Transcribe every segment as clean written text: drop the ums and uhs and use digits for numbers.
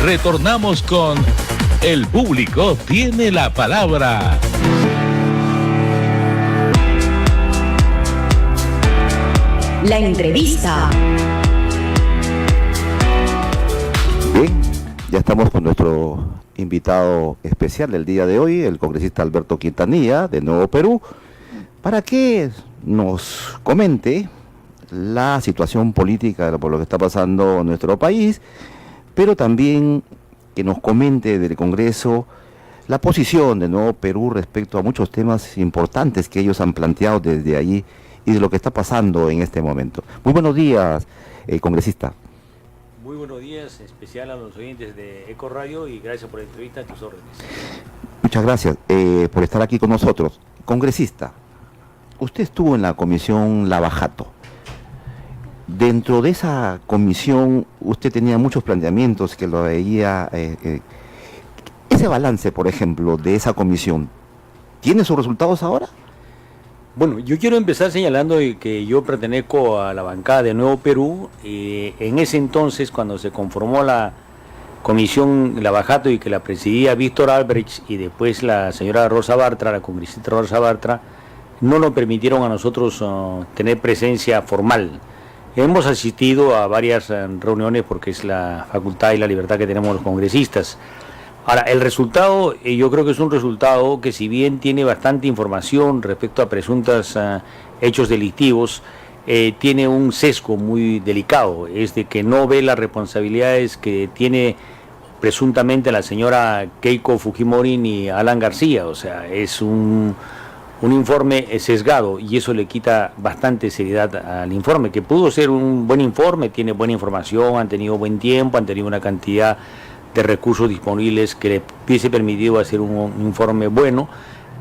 Retornamos con El Público Tiene la Palabra. La entrevista. Bien, ya estamos con nuestro invitado especial del día de hoy, el congresista Alberto Quintanilla, de Nuevo Perú, para que nos comente la situación política por lo que está pasando en nuestro país, pero también que nos comente del Congreso la posición de Nuevo Perú respecto a muchos temas importantes que ellos han planteado desde allí y de lo que está pasando en este momento. Muy buenos días, congresista. Muy buenos días, en especial a los oyentes de Eco Radio, y gracias por la entrevista, a tus órdenes. Muchas gracias por estar aquí con nosotros. Congresista, usted estuvo en la comisión Lavajato. Dentro de esa comisión usted tenía muchos planteamientos que lo veía. Ese balance, por ejemplo, de esa comisión, ¿tiene sus resultados ahora? Bueno, yo quiero empezar señalando que yo pertenezco a la bancada de Nuevo Perú. En ese entonces, cuando se conformó la comisión Lavajato y que la presidía Víctor Albrecht y después la señora Rosa Bartra, la congresista Rosa Bartra, no nos permitieron a nosotros tener presencia formal. Hemos asistido a varias reuniones porque es la facultad y la libertad que tenemos los congresistas. Ahora, el resultado, yo creo que es un resultado que, si bien tiene bastante información respecto a presuntos hechos delictivos, tiene un sesgo muy delicado, es de que no ve las responsabilidades que tiene presuntamente la señora Keiko Fujimori ni Alan García. O sea, es un informe sesgado, y eso le quita bastante seriedad al informe, que pudo ser un buen informe, tiene buena información, han tenido buen tiempo, han tenido una cantidad de recursos disponibles que le hubiese permitido hacer un informe bueno,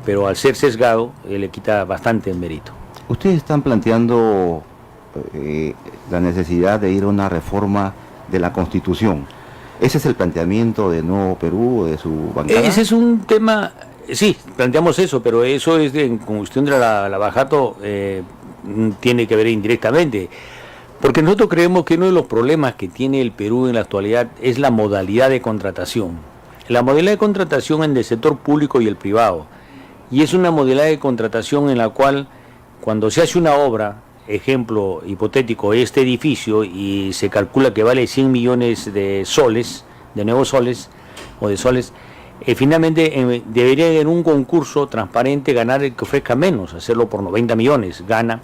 pero al ser sesgado le quita bastante el mérito. Ustedes están planteando la necesidad de ir a una reforma de la Constitución. ¿Ese es el planteamiento de Nuevo Perú, de su bancada? Ese es un tema, sí, planteamos eso, pero eso es en cuestión de la Lavajato, tiene que ver indirectamente. Porque nosotros creemos que uno de los problemas que tiene el Perú en la actualidad es la modalidad de contratación. La modalidad de contratación en el sector público y el privado. Y es una modalidad de contratación en la cual, cuando se hace una obra, ejemplo hipotético, este edificio, y se calcula que vale 100 millones de soles, de nuevos soles, o de soles, finalmente debería en un concurso transparente ganar el que ofrezca menos, hacerlo por 90 millones, gana,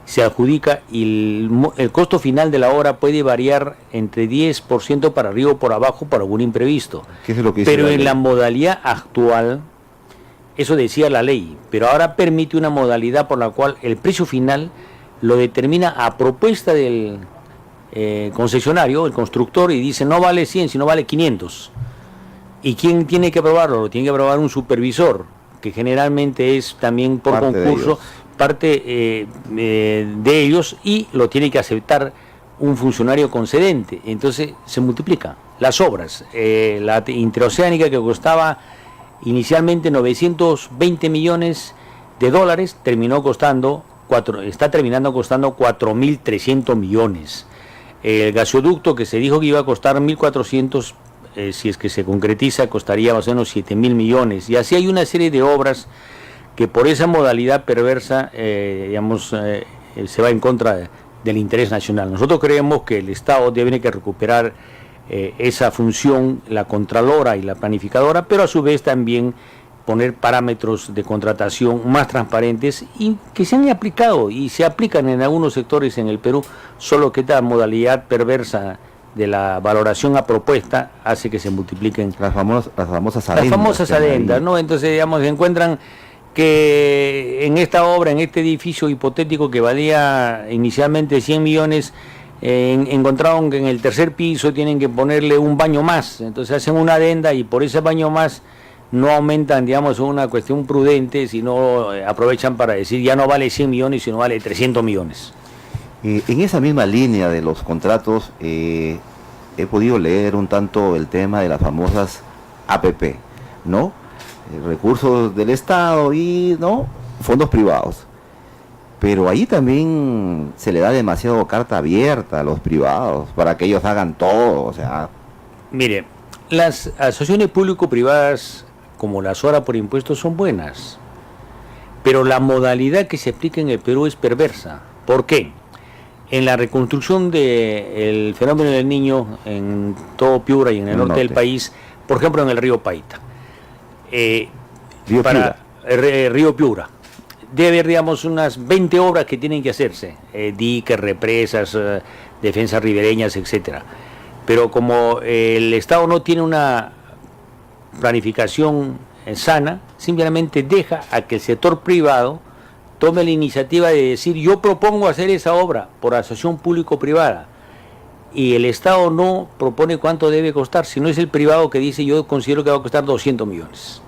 se adjudica, y el costo final de la obra puede variar entre 10% para arriba o por abajo por algún imprevisto. ¿Qué es lo que dice pero la en ley? la modalidad actual, eso decía la ley, pero ahora permite una modalidad por la cual el precio final lo determina a propuesta del concesionario, el constructor, y dice no vale 100, sino vale 500. ¿Y quién tiene que aprobarlo? Lo tiene que aprobar un supervisor, que generalmente es también por concurso, parte de ellos, y lo tiene que aceptar un funcionario concedente. Entonces se multiplican las obras. La interoceánica, que costaba inicialmente 920 millones de dólares, está terminando costando 4.300 millones. El gasoducto, que se dijo que iba a costar 1.400, si es que se concretiza, costaría más o menos 7.000 millones. Y así hay una serie de obras que por esa modalidad perversa, se va en contra del interés nacional. Nosotros creemos que el Estado tiene que recuperar esa función, la contralora y la planificadora, pero a su vez también poner parámetros de contratación más transparentes y que se han aplicado y se aplican en algunos sectores en el Perú, solo que esta modalidad perversa de la valoración a propuesta hace que se multipliquen las famosas adendas. Las famosas adendas, ¿no? Entonces, se encuentran que en esta obra, en este edificio hipotético que valía inicialmente 100 millones, encontraron que en el tercer piso tienen que ponerle un baño más. Entonces hacen una adenda y por ese baño más no aumentan, una cuestión prudente, sino aprovechan para decir ya no vale 100 millones, sino vale 300 millones. En esa misma línea de los contratos, he podido leer un tanto el tema de las famosas APP, ¿no? Recursos del Estado y no fondos privados. Pero ahí también se le da demasiado carta abierta a los privados para que ellos hagan todo, o sea. Mire, Las asociaciones público-privadas, como las obras por impuestos, son buenas, pero la modalidad que se aplica en el Perú es perversa. ¿Por qué? En la reconstrucción del fenómeno del Niño en todo Piura y en el norte del país, por ejemplo en el río Paita, Río Piura, debe haber, digamos, unas 20 obras que tienen que hacerse, diques, represas, defensas ribereñas, etcétera. Pero como el Estado no tiene una planificación sana, simplemente deja a que el sector privado tome la iniciativa de decir: yo propongo hacer esa obra por asociación público-privada, y el Estado no propone cuánto debe costar, sino es el privado que dice: yo considero que va a costar 200 millones.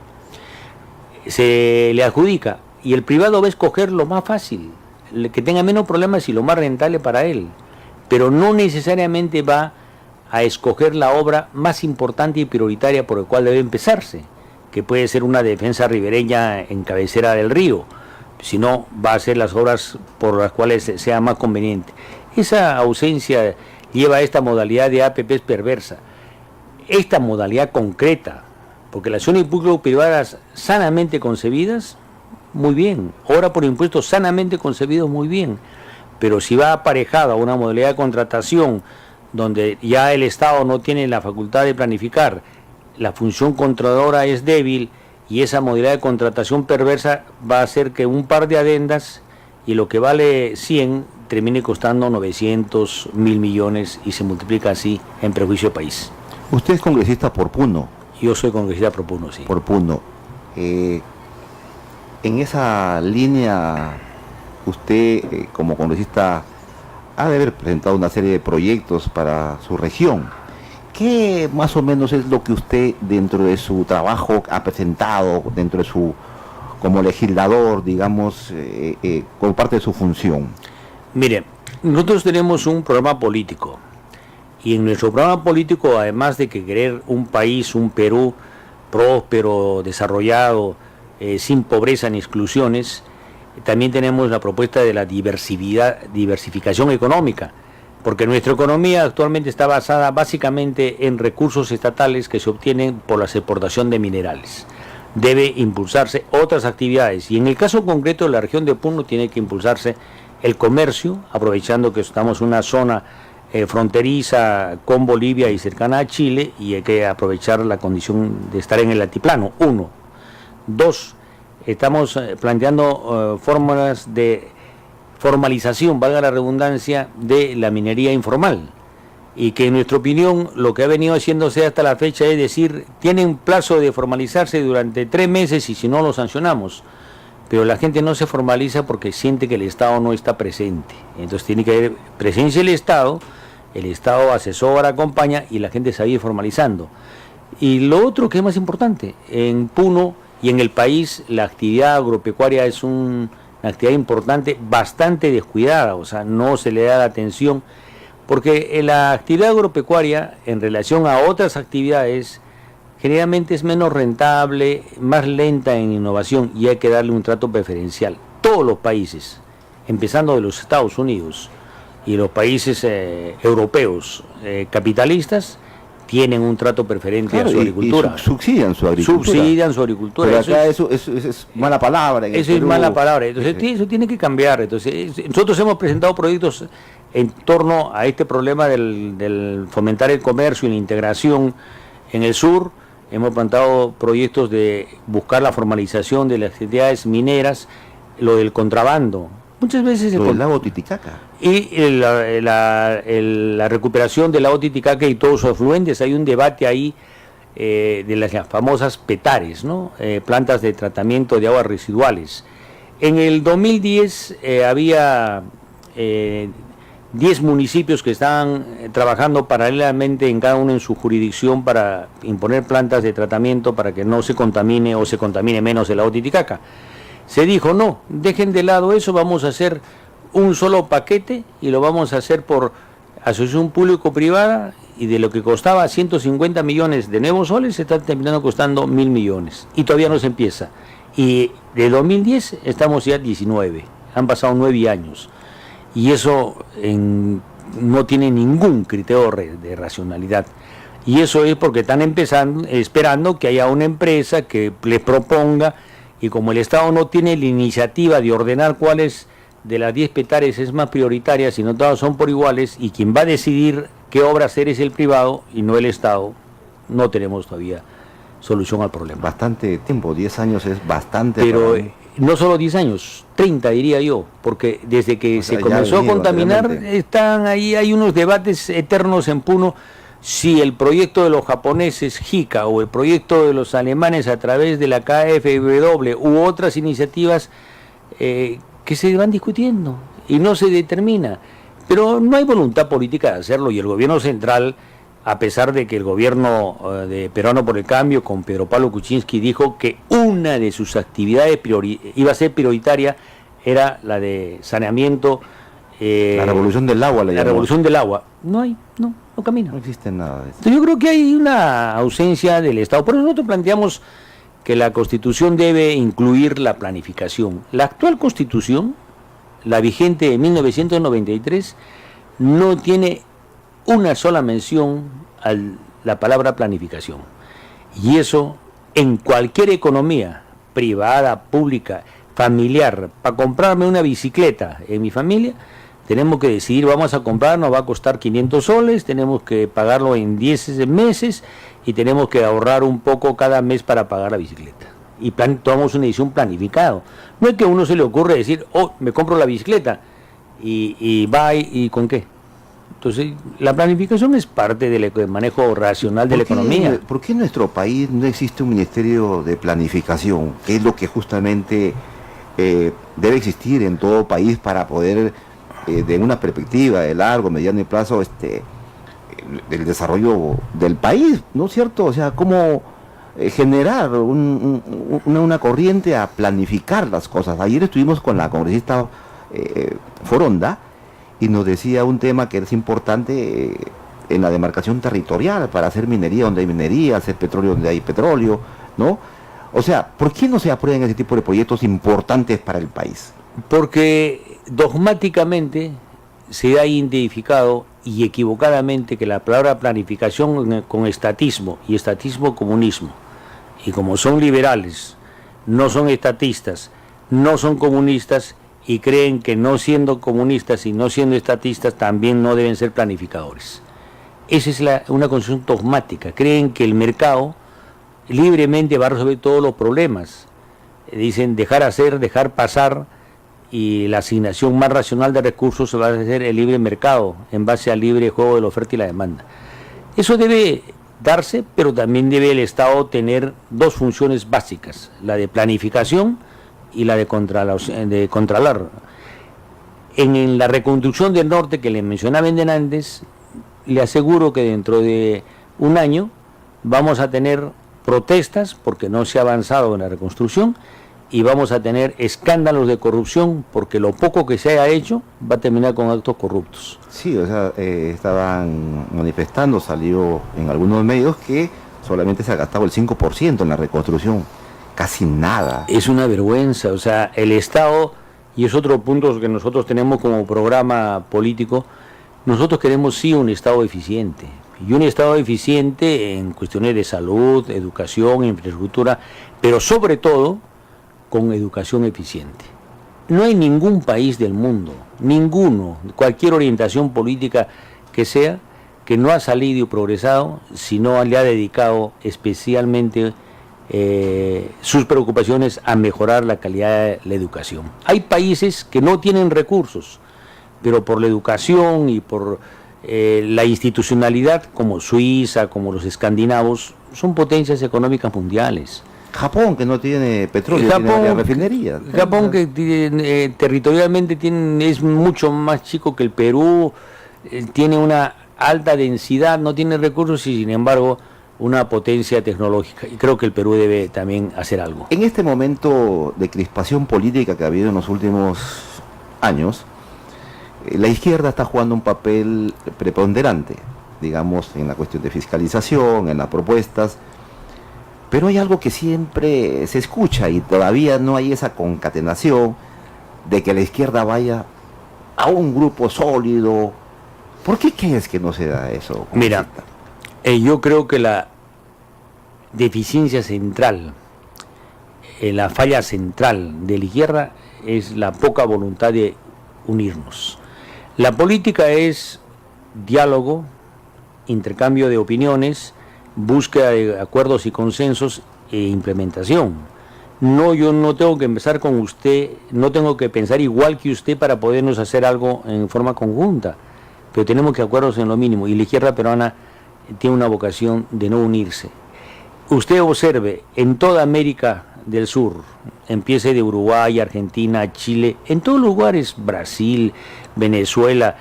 Se le adjudica, y el privado va a escoger lo más fácil, que tenga menos problemas y lo más rentable para él, pero no necesariamente va a escoger la obra más importante y prioritaria por la cual debe empezarse, que puede ser una defensa ribereña en cabecera del río, sino va a ser las obras por las cuales sea más conveniente. Esa ausencia lleva a esta modalidad de APPs perversa. Esta modalidad concreta, porque las acciones público-privadas sanamente concebidas, muy bien. Obra por impuestos sanamente concebidos, muy bien. Pero si va aparejada a una modalidad de contratación donde ya el Estado no tiene la facultad de planificar, la función controladora es débil, y esa modalidad de contratación perversa va a hacer que un par de adendas y lo que vale 100 termine costando 900, 1.000 millones, y se multiplica así en perjuicio del país. Usted es congresista por Puno. Yo soy congresista por Puno, sí. Por Puno. En esa línea, usted como congresista ha de haber presentado una serie de proyectos para su región. ¿Qué más o menos es lo que usted dentro de su trabajo ha presentado, dentro de su, como legislador, digamos, como parte de su función? Mire, nosotros tenemos un programa político, y en nuestro programa político, además de que querer un país, un Perú próspero, desarrollado, sin pobreza ni exclusiones, también tenemos la propuesta de la diversificación económica, porque nuestra economía actualmente está basada básicamente en recursos estatales que se obtienen por la exportación de minerales. Debe impulsarse otras actividades, y en el caso concreto de la región de Puno tiene que impulsarse el comercio, aprovechando que estamos en una zona fronteriza con Bolivia y cercana a Chile, y hay que aprovechar la condición de estar en el altiplano, 1. 2, estamos planteando fórmulas de formalización, valga la redundancia, de la minería informal, y que en nuestra opinión lo que ha venido haciéndose hasta la fecha es decir: tienen plazo de formalizarse durante 3 meses y si no lo sancionamos, pero la gente no se formaliza porque siente que el Estado no está presente. Entonces tiene que haber presencia del Estado, el Estado asesora, acompaña, y la gente se va a ir formalizando. Y lo otro que es más importante, en Puno y en el país la actividad agropecuaria es una actividad importante, bastante descuidada, o sea, no se le da la atención, porque la actividad agropecuaria en relación a otras actividades generalmente es menos rentable, más lenta en innovación, y hay que darle un trato preferencial. Todos los países, empezando de los Estados Unidos y los países europeos capitalistas, tienen un trato preferente, claro, a su agricultura. Y subsidian su agricultura. Subsidian su agricultura. Pero acá eso es mala palabra. Eso es mala palabra. Entonces eso tiene que cambiar. Entonces nosotros hemos presentado proyectos en torno a este problema del fomentar el comercio y la integración en el sur. Hemos planteado proyectos de buscar la formalización de las actividades mineras, lo del contrabando. Muchas veces el lago Titicaca. Y la recuperación del lago Titicaca y todos sus afluentes. Hay un debate ahí de las famosas PETARES, ¿no? Plantas de tratamiento de aguas residuales. En el 2010 había 10 municipios que estaban trabajando paralelamente en cada uno en su jurisdicción para imponer plantas de tratamiento para que no se contamine o se contamine menos el lago Titicaca. Se dijo: no, dejen de lado eso, vamos a hacer un solo paquete y lo vamos a hacer por asociación público-privada, y de lo que costaba 150 millones de nuevos soles se está terminando costando 1.000 millones y todavía no se empieza. Y de 2010 estamos ya 19, han pasado 9 años, y eso no tiene ningún criterio de racionalidad. Y eso es porque están esperando que haya una empresa que les proponga, y como el Estado no tiene la iniciativa de ordenar cuáles de las 10 PETARES es más prioritaria, sino todas son por iguales, y quien va a decidir qué obra hacer es el privado y no el Estado, no tenemos todavía solución al problema. Bastante tiempo, 10 años es bastante. Pero para... no solo 10 años, 30 diría yo, porque desde que se comenzó a contaminar, están ahí, hay unos debates eternos en Puno, si el proyecto de los japoneses JICA o el proyecto de los alemanes a través de la KfW u otras iniciativas que se van discutiendo y no se determina. Pero no hay voluntad política de hacerlo, y el gobierno central, a pesar de que el gobierno de Peruano por el Cambio con Pedro Pablo Kuczynski dijo que una de sus actividades iba a ser prioritaria, era la de saneamiento. La revolución del agua. La revolución del agua. No camina. No existe nada de eso. Entonces yo creo que hay una ausencia del Estado. Por eso nosotros planteamos que la Constitución debe incluir la planificación. La actual Constitución, la vigente de 1993, no tiene una sola mención a la palabra planificación. Y eso, en cualquier economía, privada, pública, familiar, para comprarme una bicicleta en mi familia, tenemos que decidir, vamos a comprar, nos va a costar 500 soles, tenemos que pagarlo en 10 meses y tenemos que ahorrar un poco cada mes para pagar la bicicleta. Y tomamos una decisión planificada. No es que a uno se le ocurre decir, me compro la bicicleta y va y ¿con qué? Entonces, la planificación es parte del manejo racional de la economía. ¿Por qué en nuestro país no existe un ministerio de planificación? Que es lo que justamente debe existir en todo país para poder, de una perspectiva de largo, mediano plazo, el desarrollo del país, ¿no es cierto? O sea, cómo generar una corriente a planificar las cosas. Ayer estuvimos con la congresista Foronda, y nos decía un tema que es importante en la demarcación territorial, para hacer minería donde hay minería, hacer petróleo donde hay petróleo, ¿no? O sea, ¿por qué no se aprueban ese tipo de proyectos importantes para el país? Porque dogmáticamente se ha identificado, y equivocadamente, que la palabra planificación con estatismo, y estatismo comunismo, y como son liberales, no son estatistas, no son comunistas, y creen que no siendo comunistas y no siendo estatistas también no deben ser planificadores. Esa es una concepción dogmática. Creen que el mercado libremente va a resolver todos los problemas. Dicen dejar hacer, dejar pasar, y la asignación más racional de recursos se va a hacer el libre mercado, en base al libre juego de la oferta y la demanda. Eso debe darse, pero también debe el Estado tener dos funciones básicas, la de planificación y la de controlar. En la reconstrucción del norte que le mencionaba antes, le aseguro que dentro de un año vamos a tener protestas porque no se ha avanzado en la reconstrucción, y vamos a tener escándalos de corrupción porque lo poco que se haya hecho va a terminar con actos corruptos. Sí, o sea, estaban manifestando, salió en algunos medios que solamente se ha gastado el 5% en la reconstrucción. Casi nada. Es una vergüenza, o sea, el Estado, y es otro punto que nosotros tenemos como programa político, nosotros queremos sí un Estado eficiente, y un Estado eficiente en cuestiones de salud, educación, infraestructura, pero sobre todo con educación eficiente. No hay ningún país del mundo, ninguno, cualquier orientación política que sea, que no ha salido y progresado si no le ha dedicado especialmente sus preocupaciones a mejorar la calidad de la educación. Hay países que no tienen recursos, pero por la educación y por la institucionalidad, como Suiza, como los escandinavos, son potencias económicas mundiales. Japón, que no tiene petróleo, tiene refinerías. Japón, que territorialmente es mucho más chico que el Perú, tiene una alta densidad, no tiene recursos y sin embargo una potencia tecnológica, y creo que el Perú debe también hacer algo. En este momento de crispación política que ha habido en los últimos años, la izquierda está jugando un papel preponderante, digamos, en la cuestión de fiscalización, en las propuestas, pero hay algo que siempre se escucha y todavía no hay esa concatenación de que la izquierda vaya a un grupo sólido. ¿Por qué crees que no se da eso? Mira, Yo creo que la deficiencia central, la falla central de la izquierda es la poca voluntad de unirnos. La política es diálogo, intercambio de opiniones, búsqueda de acuerdos y consensos e implementación. No, yo no tengo que empezar con usted, no tengo que pensar igual que usted para podernos hacer algo en forma conjunta, pero tenemos que acuerdos en lo mínimo, y la izquierda peruana tiene una vocación de no unirse. Usted observe, en toda América del Sur, empiece de Uruguay, Argentina, Chile, en todos los lugares, Brasil, Venezuela,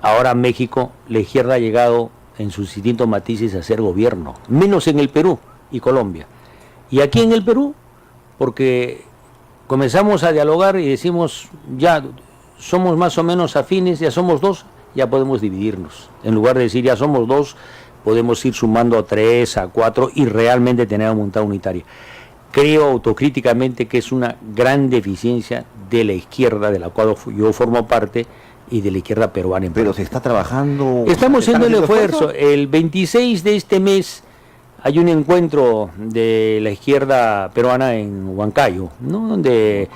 ahora México, la izquierda ha llegado en sus distintos matices a ser gobierno, menos en el Perú y Colombia. Y aquí en el Perú, porque comenzamos a dialogar y decimos, ya somos más o menos afines, ya somos dos, ya podemos dividirnos. En lugar de decir, ya somos dos, podemos ir sumando a 3, a 4 y realmente tener una voluntad unitaria. Creo autocríticamente que es una gran deficiencia de la izquierda, de la cual yo formo parte, y de la izquierda peruana. Pero se está trabajando. Estamos haciendo el esfuerzo. El 26 de este mes hay un encuentro de la izquierda peruana en Huancayo, ¿no? Donde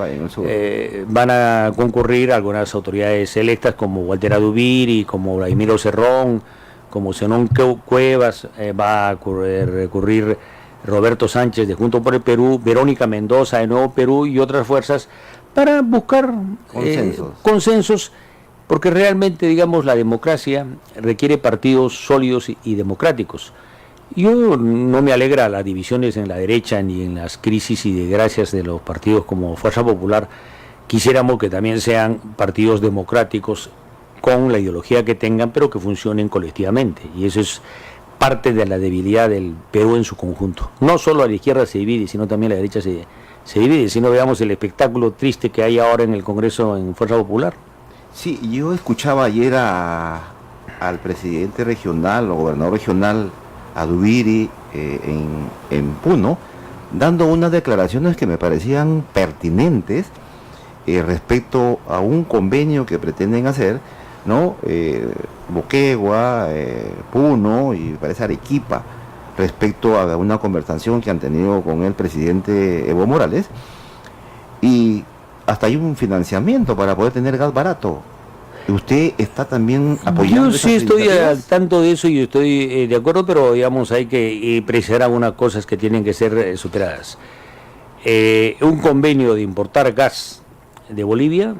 van a concurrir algunas autoridades electas como Walter Adubiri, como Vladimiro Cerrón, como Zenón Cuevas, va a recurrir Roberto Sánchez de Juntos por el Perú, Verónica Mendoza de Nuevo Perú y otras fuerzas para buscar consensos, porque realmente, digamos, la democracia requiere partidos sólidos y democráticos. Yo no me alegra las divisiones en la derecha ni en las crisis y desgracias de los partidos como Fuerza Popular. Quisiéramos que también sean partidos democráticos con la ideología que tengan, pero que funcionen colectivamente. Y eso es parte de la debilidad del Perú en su conjunto. No solo a la izquierda se divide, sino también la derecha se divide. Si no, veamos el espectáculo triste que hay ahora en el Congreso en Fuerza Popular. Sí, yo escuchaba ayer al presidente regional o gobernador regional Adubiri en Puno, dando unas declaraciones que me parecían pertinentes respecto a un convenio que pretenden hacer, ¿no? Moquegua, Puno y parece Arequipa, respecto a una conversación que han tenido con el presidente Evo Morales, y hasta hay un financiamiento para poder tener gas barato. ¿Usted está también apoyando? Yo sí estoy al tanto de eso y estoy de acuerdo, pero digamos hay que precisar algunas cosas que tienen que ser superadas. Un convenio de importar gas de Bolivia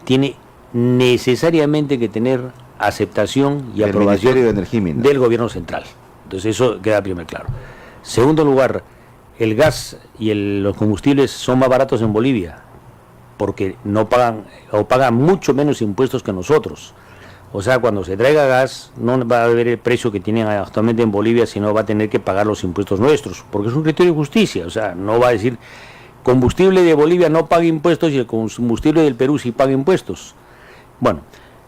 tiene necesariamente que tener aceptación y aprobación del gobierno central. Entonces eso queda primero claro. Segundo lugar, el gas y los combustibles son más baratos en Bolivia, porque no pagan o pagan mucho menos impuestos que nosotros. O sea, cuando se traiga gas no va a haber el precio que tienen actualmente en Bolivia, sino va a tener que pagar los impuestos nuestros, porque es un criterio de justicia. O sea, no va a decir combustible de Bolivia no paga impuestos y el combustible del Perú sí paga impuestos. Bueno,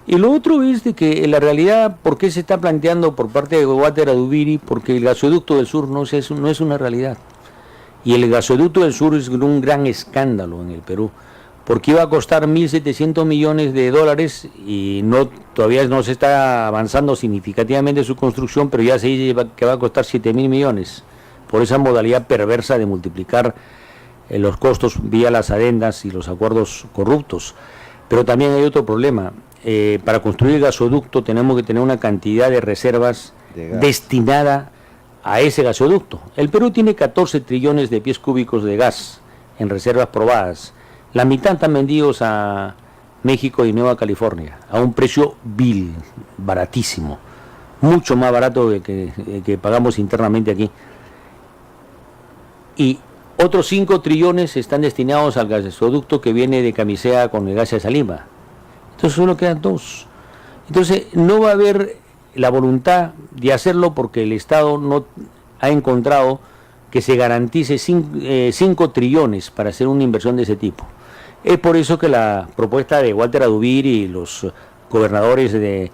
y lo otro es de que en la realidad, ¿por qué se está planteando por parte de Walter Adubiri? Porque el gasoducto del sur no es una realidad. Y el gasoducto del sur es un gran escándalo en el Perú, porque iba a costar 1.700 millones de dólares y todavía no se está avanzando significativamente su construcción, pero ya se dice que va a costar 7.000 millones, por esa modalidad perversa de multiplicar los costos vía las adendas y los acuerdos corruptos. Pero también hay otro problema. Para construir el gasoducto tenemos que tener una cantidad de reservas destinada a ese gasoducto. El Perú tiene 14 trillones de pies cúbicos de gas en reservas probadas. La mitad están vendidos a México y Nueva California a un precio vil, baratísimo, mucho más barato que pagamos internamente aquí. Y otros 5 trillones están destinados al gasoducto que viene de Camisea con el gas de Salima. Entonces solo quedan 2. Entonces no va a haber la voluntad de hacerlo porque el Estado no ha encontrado que se garantice 5 trillones para hacer una inversión de ese tipo. Es por eso que la propuesta de Walter Adubiri y los gobernadores de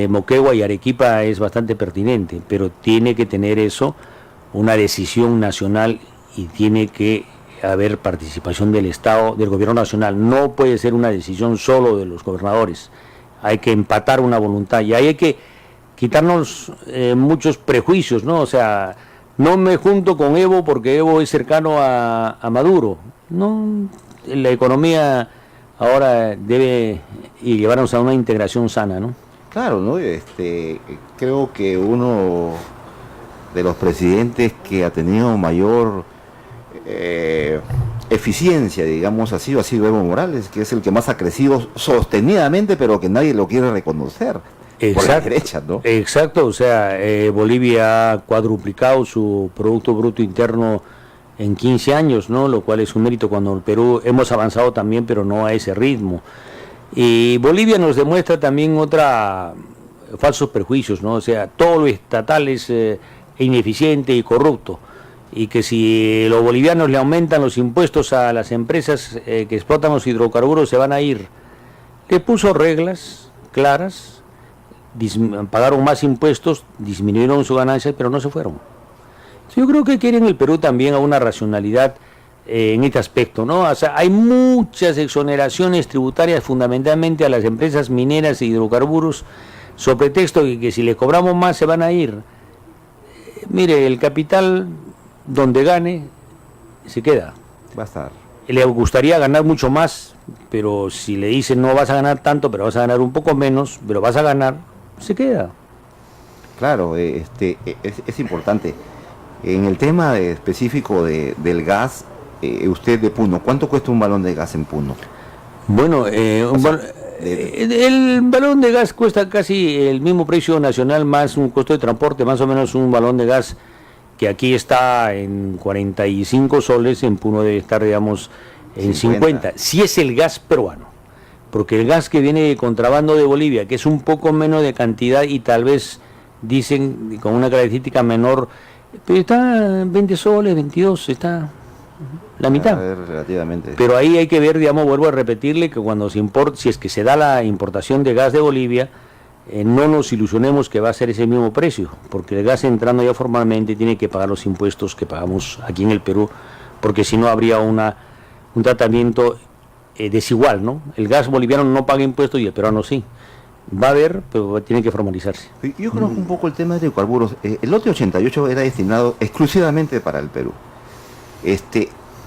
Moquegua y Arequipa es bastante pertinente, pero tiene que tener eso una decisión nacional y tiene que haber participación del Estado, del gobierno nacional. No puede ser una decisión solo de los gobernadores. Hay que empatar una voluntad y ahí hay que quitarnos muchos prejuicios, ¿no? O sea, no me junto con Evo porque Evo es cercano a Maduro. No, la economía ahora debe llevarnos a una integración sana, ¿no? Claro, ¿no? Creo que uno de los presidentes que ha tenido mayor eficiencia, digamos así, ha sido Evo Morales, que es el que más ha crecido sostenidamente, pero que nadie lo quiere reconocer. Por la derecha, ¿no? Exacto, o sea, Bolivia ha cuadruplicado su Producto Bruto Interno en 15 años, ¿no? Lo cual es un mérito cuando el Perú hemos avanzado también, pero no a ese ritmo. Y Bolivia nos demuestra también falsos prejuicios, ¿no? O sea, todo lo estatal es ineficiente y corrupto. Y que si los bolivianos le aumentan los impuestos a las empresas que explotan los hidrocarburos, se van a ir. Le puso reglas claras, pagaron más impuestos, disminuyeron sus ganancias, pero no se fueron. Yo creo que quieren el Perú también a una racionalidad en este aspecto, ¿no? O sea, hay muchas exoneraciones tributarias fundamentalmente a las empresas mineras e hidrocarburos, sobre pretexto de que si les cobramos más se van a ir. Mire, el capital donde gane se queda. Va a estar. Le gustaría ganar mucho más, pero si le dicen no vas a ganar tanto, pero vas a ganar un poco menos, pero vas a ganar, se queda. Claro, es importante. En el tema específico del gas, usted de Puno, ¿cuánto cuesta un balón de gas en Puno? Bueno, el balón de gas cuesta casi el mismo precio nacional más un costo de transporte, más o menos un balón de gas que aquí está en 45 soles, en Puno debe estar, digamos, en 50. Si es el gas peruano, porque el gas que viene de contrabando de Bolivia, que es un poco menos de cantidad y tal vez dicen con una característica menor, pero está 20 soles, 22, está la mitad. Relativamente. Pero ahí hay que ver, digamos, vuelvo a repetirle que cuando se importa, si es que se da la importación de gas de Bolivia, no nos ilusionemos que va a ser ese mismo precio, porque el gas entrando ya formalmente tiene que pagar los impuestos que pagamos aquí en el Perú, porque si no habría un tratamiento desigual, ¿no? El gas boliviano no paga impuestos y el peruano sí. Va a haber, pero tiene que formalizarse. Yo conozco un poco el tema de hidrocarburos. El lote 88 era destinado exclusivamente para el Perú.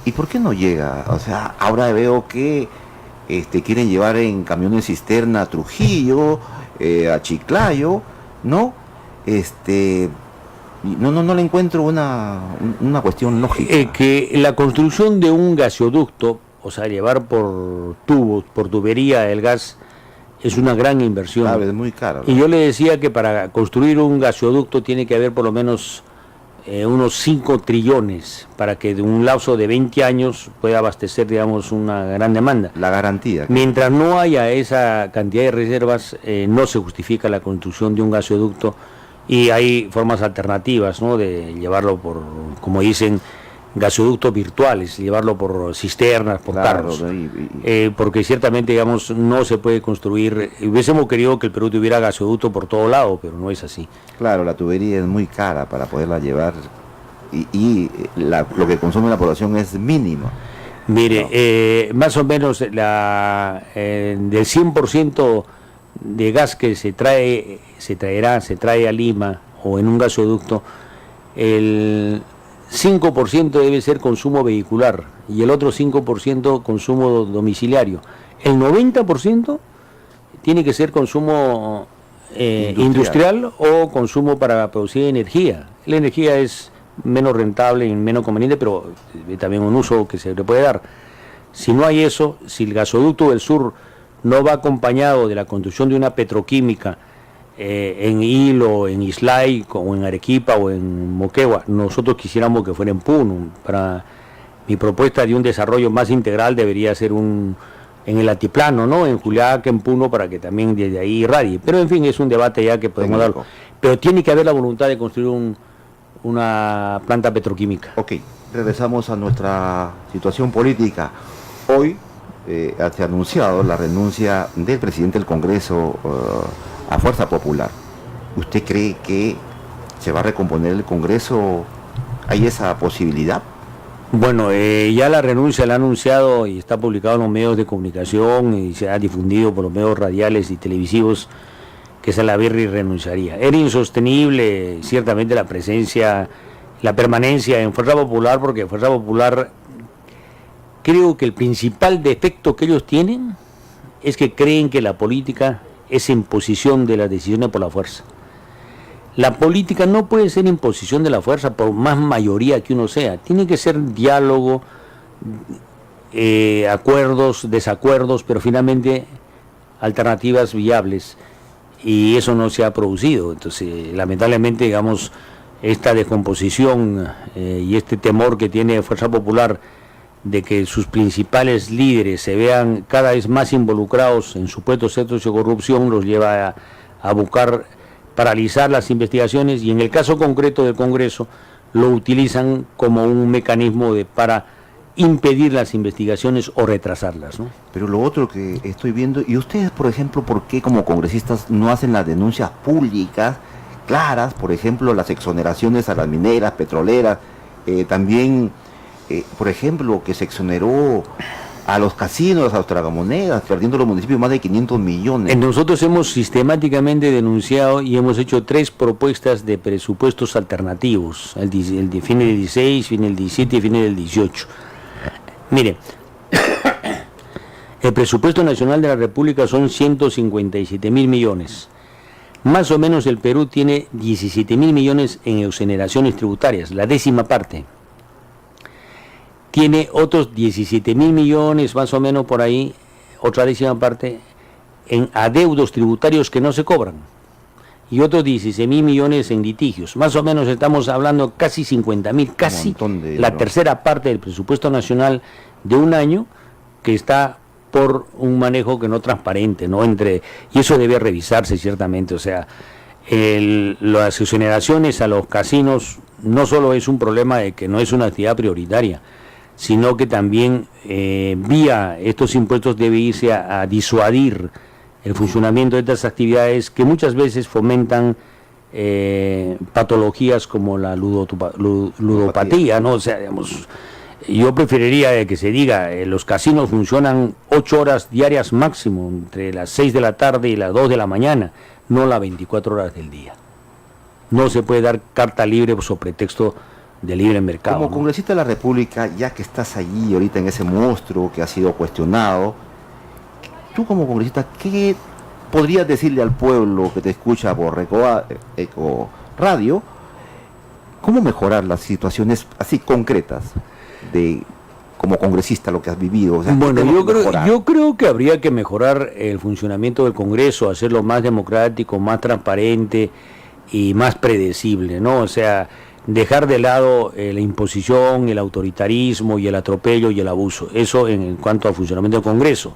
¿Y por qué no llega? O sea, ahora veo que quieren llevar en camiones cisterna a Trujillo, a Chiclayo, ¿no? No le encuentro una cuestión lógica. Que la construcción de un gasoducto, o sea, llevar por tubos, por tubería el gas, es una gran inversión. Claro, es muy caro. Y yo le decía que para construir un gasoducto tiene que haber por lo menos unos 5 trillones para que de un lapso de 20 años pueda abastecer, digamos, una gran demanda. La garantía. Mientras no haya esa cantidad de reservas, no se justifica la construcción de un gasoducto, y hay formas alternativas, ¿no?, de llevarlo por, como dicen, gasoductos virtuales, llevarlo por cisternas, por carros, porque ciertamente, digamos, no se puede construir. Hubiésemos querido que el Perú tuviera gasoducto por todo lado, pero no es así. Claro, la tubería es muy cara para poderla llevar y lo que consume la población es mínimo. Mire, no. Más o menos del 100% de gas que se trae a Lima o en un gasoducto, el 5% debe ser consumo vehicular y el otro 5% consumo domiciliario. El 90% tiene que ser consumo industrial o consumo para producir energía. La energía es menos rentable y menos conveniente, pero también un uso que se le puede dar. Si no hay eso, si el gasoducto del sur no va acompañado de la construcción de una petroquímica en Hilo, en Islay, o en Arequipa o en Moquegua, nosotros quisiéramos que fuera en Puno. Para mi propuesta de un desarrollo más integral debería ser en el altiplano, ¿no?, en Juliaca, en Puno, para que también desde ahí irradie. Pero en fin, es un debate ya que podemos dar. Pero tiene que haber la voluntad de construir una planta petroquímica. Ok, regresamos a nuestra situación política. Hoy se ha anunciado la renuncia del presidente del Congreso a Fuerza Popular. ¿Usted cree que se va a recomponer el Congreso? ¿Hay esa posibilidad? Bueno, ya la renuncia la ha anunciado y está publicado en los medios de comunicación y se ha difundido por los medios radiales y televisivos que Salaverry renunciaría. Era insostenible ciertamente la presencia, la permanencia en Fuerza Popular, porque Fuerza Popular, creo que el principal defecto que ellos tienen es que creen que la política es imposición de las decisiones por la fuerza. La política no puede ser imposición de la fuerza por más mayoría que uno sea. Tiene que ser diálogo, acuerdos, desacuerdos, pero finalmente alternativas viables. Y eso no se ha producido. Entonces, lamentablemente, digamos, esta descomposición y este temor que tiene Fuerza Popular de que sus principales líderes se vean cada vez más involucrados en supuestos hechos de corrupción los lleva a buscar paralizar las investigaciones, y en el caso concreto del Congreso lo utilizan como un mecanismo para impedir las investigaciones o retrasarlas, ¿no? Pero lo otro que estoy viendo, y ustedes, por ejemplo, ¿por qué como congresistas no hacen las denuncias públicas, claras, por ejemplo, las exoneraciones a las mineras, petroleras, también, por ejemplo, que se exoneró a los casinos, a los tragamonedas, perdiendo los municipios más de 500 millones? Nosotros hemos sistemáticamente denunciado y hemos hecho 3 propuestas de presupuestos alternativos, el fin del 16, fin del 17 y fin del 18. Mire, el presupuesto nacional de la República son 157.000 millones. Más o menos el Perú tiene 17.000 millones en exoneraciones tributarias, la 10ª parte. Tiene otros 17.000 millones, más o menos por ahí, otra 10ª parte, en adeudos tributarios que no se cobran. Y otros 16.000 millones en litigios. Más o menos estamos hablando casi 50.000, casi la tercera parte del presupuesto nacional de un año que está por un manejo que no transparente, ¿no? Y eso debe revisarse ciertamente. O sea, las exoneraciones a los casinos no solo es un problema de que no es una actividad prioritaria, sino que también vía estos impuestos debe irse a disuadir el funcionamiento de estas actividades que muchas veces fomentan patologías como la ludopatía, ¿no? O sea, digamos, yo preferiría que se diga, los casinos funcionan 8 horas diarias máximo, entre las 6 de la tarde y las 2 de la mañana, no las 24 horas del día. No se puede dar carta libre sobre pretexto de libre mercado. Como congresista de la República, ya que estás allí ahorita en ese monstruo que ha sido cuestionado, tú como congresista, ¿qué podrías decirle al pueblo que te escucha por Eco Radio? ¿Cómo mejorar las situaciones así concretas de como congresista lo que has vivido? O sea, bueno, yo creo que habría que mejorar el funcionamiento del Congreso, hacerlo más democrático, más transparente y más predecible, ¿no? O sea, dejar de lado la imposición, el autoritarismo y el atropello y el abuso. Eso en cuanto al funcionamiento del Congreso.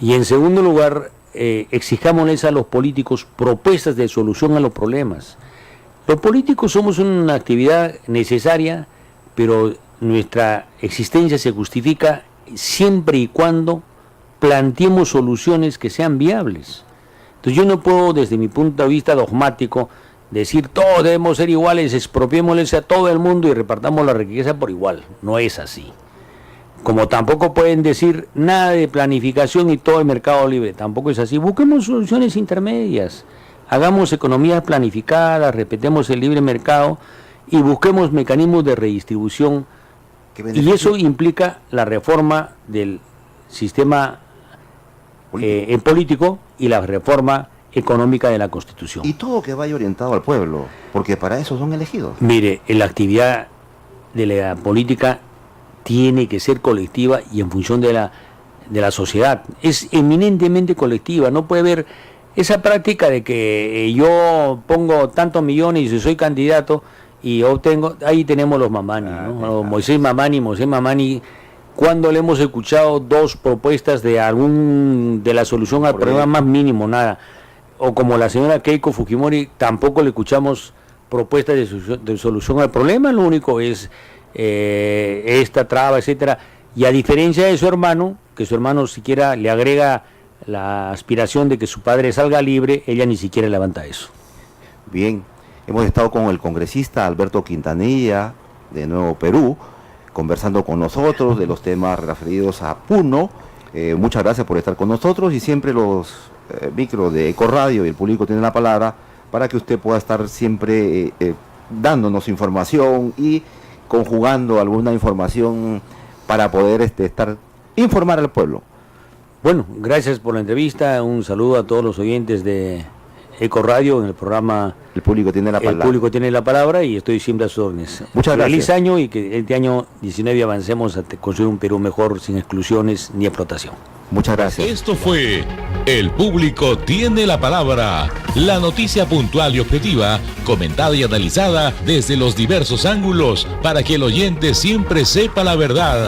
Y en segundo lugar, exijámosles a los políticos propuestas de solución a los problemas. Los políticos somos una actividad necesaria, pero nuestra existencia se justifica siempre y cuando planteemos soluciones que sean viables. Entonces yo no puedo, desde mi punto de vista dogmático, decir todos debemos ser iguales, expropiémosles a todo el mundo y repartamos la riqueza por igual. No es así. Como tampoco pueden decir nada de planificación y todo el mercado libre, tampoco es así. Busquemos soluciones intermedias, hagamos economías planificadas, respetemos el libre mercado y busquemos mecanismos de redistribución, y eso implica la reforma del sistema político y la reforma económica de la Constitución. Y todo que vaya orientado al pueblo, porque para eso son elegidos. Mire, la actividad de la política tiene que ser colectiva y en función de la sociedad. Es eminentemente colectiva, no puede haber esa práctica de que yo pongo tantos millones y soy candidato y obtengo, ahí tenemos los Mamani, ¿no? Moisés Mamani, cuando le hemos escuchado 2 propuestas de la solución al problema más mínimo, nada. O como la señora Keiko Fujimori, tampoco le escuchamos propuestas de solución al problema, lo único es esta traba, etcétera. Y a diferencia de su hermano, que su hermano siquiera le agrega la aspiración de que su padre salga libre, ella ni siquiera levanta eso. Bien, hemos estado con el congresista Alberto Quintanilla, de Nuevo Perú, conversando con nosotros de los temas referidos a Puno. Muchas gracias por estar con nosotros y siempre los micro de Ecoradio y el público tiene la palabra, para que usted pueda estar siempre dándonos información y conjugando alguna información para poder informar al pueblo. Bueno, gracias por la entrevista, un saludo a todos los oyentes de Ecoradio en el programa El público tiene la palabra. El público tiene la palabra y estoy siempre a sus órdenes. Muchas gracias. Feliz año y que este año 19 avancemos a construir un Perú mejor, sin exclusiones ni explotación. Muchas gracias. Esto fue El Público tiene la palabra, la noticia puntual y objetiva, comentada y analizada desde los diversos ángulos para que el oyente siempre sepa la verdad.